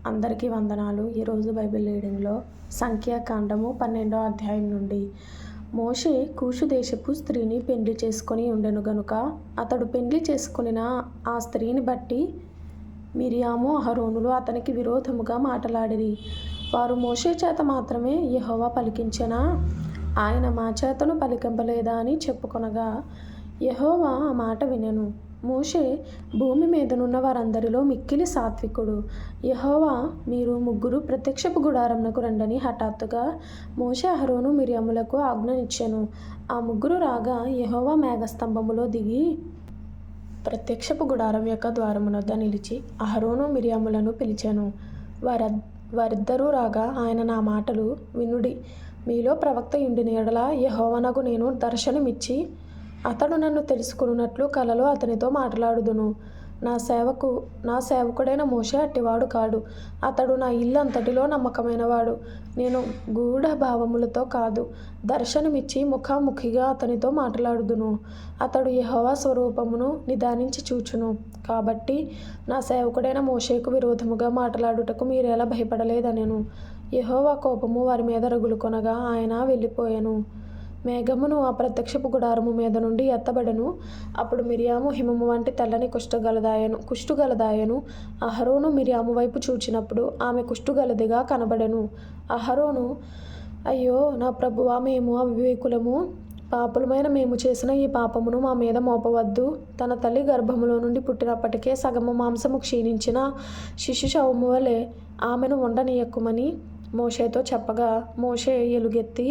అందరికీ వందనాలు. ఈరోజు బైబిల్ రీడింగ్లో సంఖ్యాకాండము 12వ అధ్యాయం నుండి. మోషే కూషు దేశపు స్త్రీని పెండ్లి చేసుకొని ఉండెను గనుక అతడు పెండ్లి చేసుకొనిన ఆ స్త్రీని బట్టి మిరియాము అహరోనులు అతనికి విరోధముగా మాటలాడిరి. వారు మోషే చేత మాత్రమే యెహోవా పలికించెనా, ఆయన మా చేతను పలికింపలేదా అని చెప్పుకొనగా యెహోవా ఆ మాట వినెను. మోషే భూమి మీదనున్న వారందరిలో మిక్కిలి సాత్వికుడు. యెహోవా మీరు ముగ్గురు ప్రత్యక్షపు గుడారమునకు రండని హఠాత్తుగా మోషే అహరోను మిరియాములకు ఆజ్ఞనిచ్చెను. ఆ ముగ్గురు రాగా యెహోవా మేఘస్తంభములో దిగి ప్రత్యక్షపు గుడారం యొక్క ద్వారమునొద్ద నిలిచి అహరోను మిరియాములను పిలిచెను. వారిద్దరూ రాగా ఆయన నా మాటలు వినుడి, మీలో ప్రవక్త యుండిన యెడల యెహోవానగు నేను దర్శనమిచ్చి అతడు నన్ను తెలుసుకొనున్నట్లు కలలో అతనితో మాట్లాడుదును. నా సేవకుడైన మోషే అట్టివాడు కాడు. అతడు నా ఇల్లంతటిలో నమ్మకమైనవాడు. నేను గూఢ భావములతో కాదు, దర్శనమిచ్చి ముఖాముఖిగా అతనితో మాట్లాడుదును. అతడు యెహోవా స్వరూపమును నిదానించి చూచును. కాబట్టి నా సేవకుడైన మోషేకు విరోధముగా మాట్లాడుటకు మీరెలా భయపడలేదనెను. యెహోవా కోపము వారి మీద రగులుకొనగా ఆయన వెళ్ళిపోయెను. మేఘమును ఆ ప్రత్యక్షపు గుడారము మీద నుండి ఎత్తబడెను. అప్పుడు మిరియాము హిమము వంటి తెల్లని కుష్టుగలదాయెను. అహరోను మిరియాము వైపు చూచినప్పుడు ఆమె కుష్టుగలదిగా కనబడెను. అహరోను, అయ్యో నా ప్రభువా, మేము అవివేకులము, పాపులమైన మేము చేసిన ఈ పాపమును మా మీద మోపవద్దు. తన తల్లి గర్భములో నుండి పుట్టినప్పటికే సగము మాంసము క్షీణించిన శిశు శవము వలె ఆమెను ఉండనీయకుమని మోషేతో చెప్పగా మోషే ఎలుగెత్తి,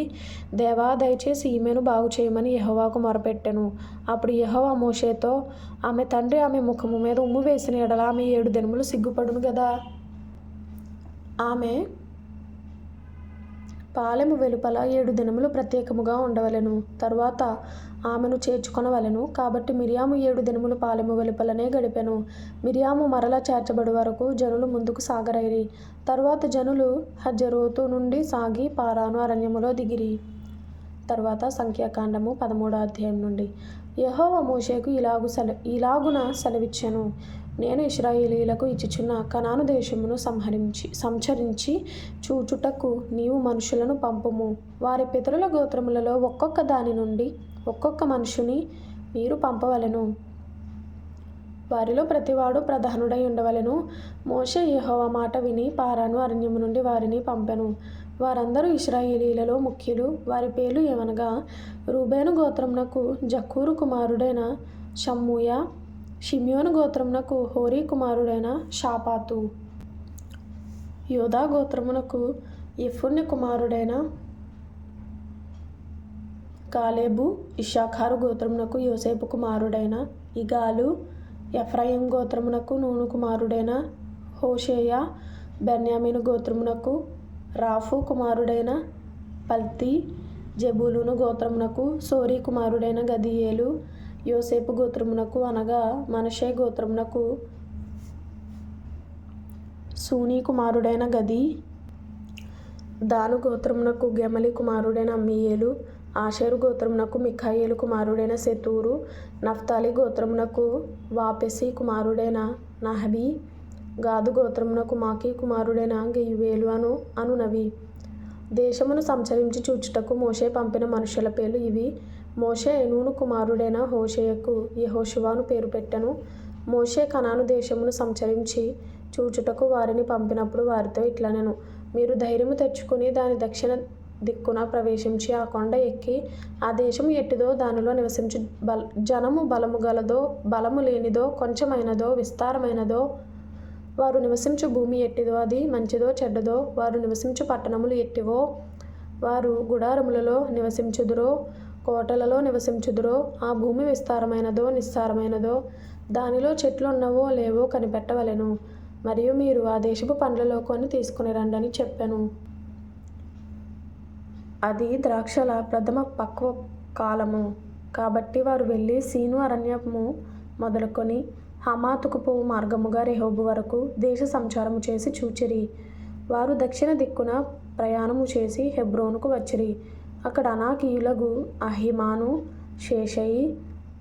దేవా దయచేసి ఈమెను బాగు చేయమని యెహోవాకు మొరపెట్టెను. అప్పుడు యెహోవా మోషేతో, ఆమె తండ్రి ఆమె ముఖము మీద ఉమ్ము వేసిన ఎడల ఆమె 7 దినములు సిగ్గుపడును గదా. ఆమె పాలెము వెలుపల 7 దినములు ప్రత్యేకముగా ఉండవలెను. తరువాత ఆమెను చేర్చుకొనవలెను. కాబట్టి మిరియాము 7 దినములు పాలెము వెలుపలనే గడిపెను. మిరియాము మరల చేర్చబడు వరకు జనులు ముందుకు సాగరైరి. తరువాత జనులు హజరోతు నుండి సాగి పారాను అరణ్యములో దిగిరి. తరువాత సంఖ్యాకాండము 13వ అధ్యాయం నుండి. యెహోవా మోషేకు ఇలాగున సెలవిచ్చెను, నేను ఇశ్రాయేలీయులకు ఇచ్చుచున్న కనాను దేశమును సంచరించి చూచుటకు నీవు మనుషులను పంపుము. వారి పితరుల గోత్రములలో ఒక్కొక్క దాని నుండి ఒక్కొక్క మనుషుని మీరు పంపవలెను. వారిలో ప్రతివాడు ప్రధానుడై ఉండవలెను. మోషే యెహోవా మాట విని పారాను అరణ్యము నుండి వారిని పంపెను. వారందరూ ఇశ్రాయేలీయులలో ముఖ్యులు. వారి పేర్లు ఏమనగా, రూబేను గోత్రమునకు జక్కూరు కుమారుడైన షమ్మూయ, షిమ్యోను గోత్రమునకు హోరీ కుమారుడైన షాపాతు, యోదా గోత్రమునకు యెఫున్నె కుమారుడైన కాలేబు, ఇశ్శాఖారు గోత్రమునకు యోసేపు కుమారుడైన ఇగాలు, ఎఫ్రాయిము గోత్రమునకు నూను కుమారుడైన హోషేయ, బెన్యామీను గోత్రమునకు రాఫు కుమారుడైన పల్తీ, జెబూలూను గోత్రమునకు సోరీ కుమారుడైన గదీయేలు, యోసేపు గోత్రమునకు అనగా మనష్షే గోత్రమునకు సూనీ కుమారుడైన గదీ, దాను గోత్రమునకు గెమలి కుమారుడైన అమ్మీయేలు, ఆషేరు గోత్రమునకు మిఖాయేలు కుమారుడైన సెతూరు, నఫ్తాలి గోత్రమునకు వాపెసి కుమారుడైన నహబీ, గాదు గోత్రమునకు మాకీ కుమారుడైన గెయువేలు అనునవి. దేశమును సంచరించి చూచుటకు మోషే పంపిన మనుషుల పేర్లు ఇవి. మోషే నూను కుమారుడైన హోషేయకు యెహోషువను పేరు పెట్టెను. మోషే కనాను దేశమును సంచరించి చూచుటకు వారిని పంపినప్పుడు వారితో ఇట్లనెను, మీరు ధైర్యము తెచ్చుకుని దాని దక్షిణ దిక్కున ప్రవేశించి ఆ కొండ ఎక్కి ఆ దేశము ఎట్టిదో దానిలో నివసించు జనము బలము గలదో బలము లేనిదో కొంచెమైనదో విస్తారమైనదో, వారు నివసించు భూమి ఎట్టిదో అది మంచిదో చెడ్డదో, వారు నివసించు పట్టణములు ఎట్టివో, వారు గుడారములలో నివసించుదురో కోటలలో నివసించుదురో, ఆ భూమి విస్తారమైనదో నిస్సారమైనదో, దానిలో చెట్లున్నవో లేవో కనిపెట్టవలెను. మరియు మీరు ఆ దేశపు పండ్లలో కొన్ని తీసుకుని రండని చెప్పెను. అది ద్రాక్షల ప్రథమ పక్వ కాలము. కాబట్టి వారు వెళ్ళి సీను అరణ్యము మొదలుకొని హమాతుకు పోవు మార్గముగా రెహోబు వరకు దేశ సంచారము చేసి చూచిరి. వారు దక్షిణ దిక్కున ప్రయాణము చేసి హెబ్రోనుకు వచ్చిరి. అక్కడ అనాకీయులగు అహిమాను, షేషయి,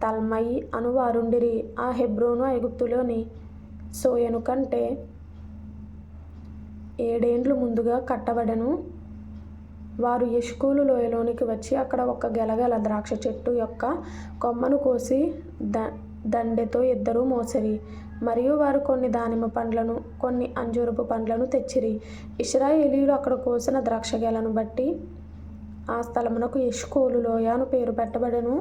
తల్మయి అను వారుండిరి. ఆ హెబ్రోను ఐగుప్తులోని సోయను కంటే 7 ఏండ్లు ముందుగా కట్టబడెను. వారు ఎష్కోలు లోయలోనికి వచ్చి అక్కడ ఒక గెలగల ద్రాక్ష చెట్టు యొక్క కొమ్మను కోసి దండెతో 2 మోసిరి. మరియు వారు కొన్ని దానిమ్మ పండ్లను కొన్ని అంజూరపు పండ్లను తెచ్చిరి. ఇశ్రాయేలీయులు అక్కడ కోసిన ద్రాక్ష గెలను బట్టి ఆ స్థలమునకు ఎష్కోలు లోయ అని పేరు పెట్టబడెను.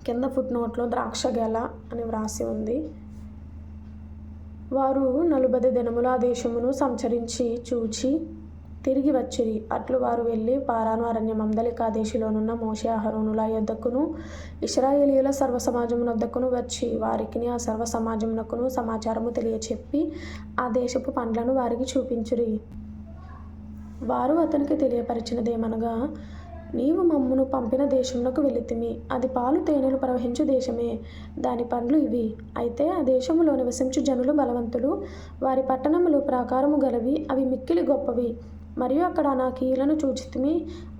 కింద ఫుట్నోట్లో ద్రాక్ష గెల అని వ్రాసి ఉంది. వారు 40 దినములు ఆ దేశమును సంచరించి చూచి తిరిగి వచ్చిరి. అట్లు వారు వెళ్ళి పారాను అరణ్యమందలి కాదేశులోనున్న మోషే అహరోనుల యొద్దకును ఇశ్రాయేలీయుల సర్వసమాజమునొద్దకును వచ్చి వారికిని ఆ సర్వ సమాజమునకును సమాచారము తెలియచెప్పి ఆ దేశపు పండ్లను వారికి చూపించిరి. వారు అతనికి తెలియపరిచినదేమనగా, నీవు మమ్మును పంపిన దేశమునకు వెళితిమి. అది పాలు తేనెలు ప్రవహించు దేశమే. దాని పండ్లు ఇవి. అయితే ఆ దేశములో నివసించు జనులు బలవంతులు. వారి పట్టణములు ప్రాకారము గలవి, అవి మిక్కిలి గొప్పవి. మరియు అక్కడ అనాకీయులను చూచితిమి.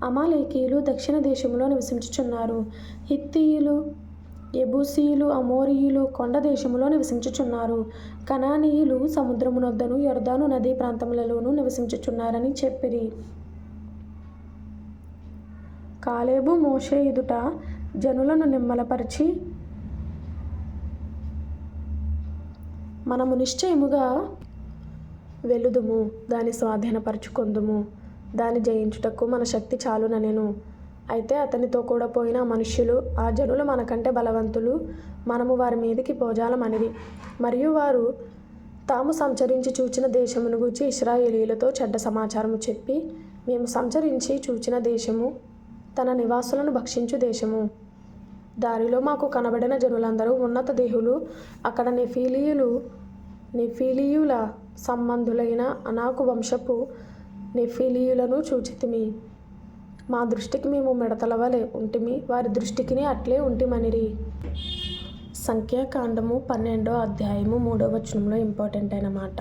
అమాలేకీయులు దక్షిణ దేశములో నివసించుచున్నారు. హిత్తీయులు, యెబూసీయులు, అమోరీయులు కొండ దేశములో నివసించుచున్నారు. కనానీయులు సముద్రమునొద్దను యొర్దాను నదీ ప్రాంతములలోనూ నివసించుచున్నారని చెప్పిరి. కాలేబు మోషే ఎదుట జనులను నిమ్మలపరిచి, మనము నిశ్చయముగా వెలుదుము, దాని స్వాధీనపరచుకొందుము, దాని జయించుటకు మన శక్తి చాలుననెను. అయితే అతనితో కూడా పోయిన మనుష్యులు, ఆ జనులు మనకంటే బలవంతులు, మనము వారి మీదికి పోజాలమనిరి. మరియు వారు తాము సంచరించి చూచిన దేశమును గూర్చి ఇశ్రాయేలీయులతో చెడ్డ సమాచారము చెప్పి, మేము సంచరించి చూచిన దేశము తన నివాసులను భక్షించు దేశము. దారిలో మాకు కనబడిన జనులందరూ ఉన్నత దేహులు. అక్కడ నెఫీలీయుల సంబంధులైన అనాకు వంశపు నెఫీలీయులను చూచితిమి. మా దృష్టికి మేము మిడతల వలె ఉంటిమి, వారి దృష్టికిని అట్లే ఉంటిమనిరి. సంఖ్యాకాండము 12వ అధ్యాయము 3వ వచనంలో ఇంపార్టెంట్ అయిన మాట,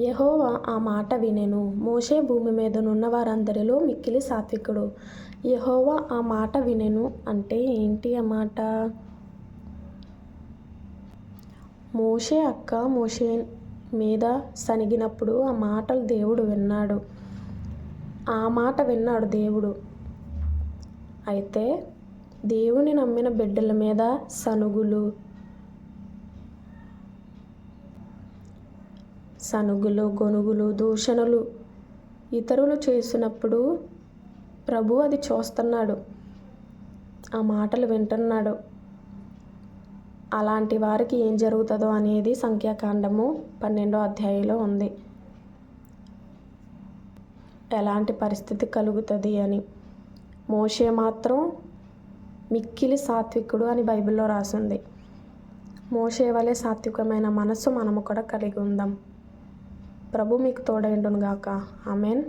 యెహోవా ఆ మాట వినెను. మోషే భూమి మీదనున్న వారందరిలో మిక్కిలి సాత్వికుడు. యెహోవా ఆ మాట వినెను అంటే ఏంటి? ఆ మాట మోషే అక్క మోషే మీద సనిగినప్పుడు ఆ మాటలు దేవుడు విన్నాడు. ఆ మాట విన్నాడు దేవుడు. అయితే దేవుని నమ్మిన బిడ్డల మీద సనుగులు, గొనుగులు, దూషణలు ఇతరులు చేసినప్పుడు ప్రభు అది చూస్తున్నాడు, ఆ మాటలు వింటున్నాడు. అలాంటి వారికి ఏం జరుగుతుందో అనేది సంఖ్యాకాండము 12వ అధ్యాయంలో ఉంది. ఎలాంటి పరిస్థితి కలుగుతుంది అని. మోషే మాత్రం మిక్కిలి సాత్వికుడు అని బైబిల్లో రాసింది. మోషే వలె సాత్వికమైన మనస్సు మనము కూడా కలిగి ఉందాం. ప్రభు మీకు తోడైండును గాక. ఆమెన్.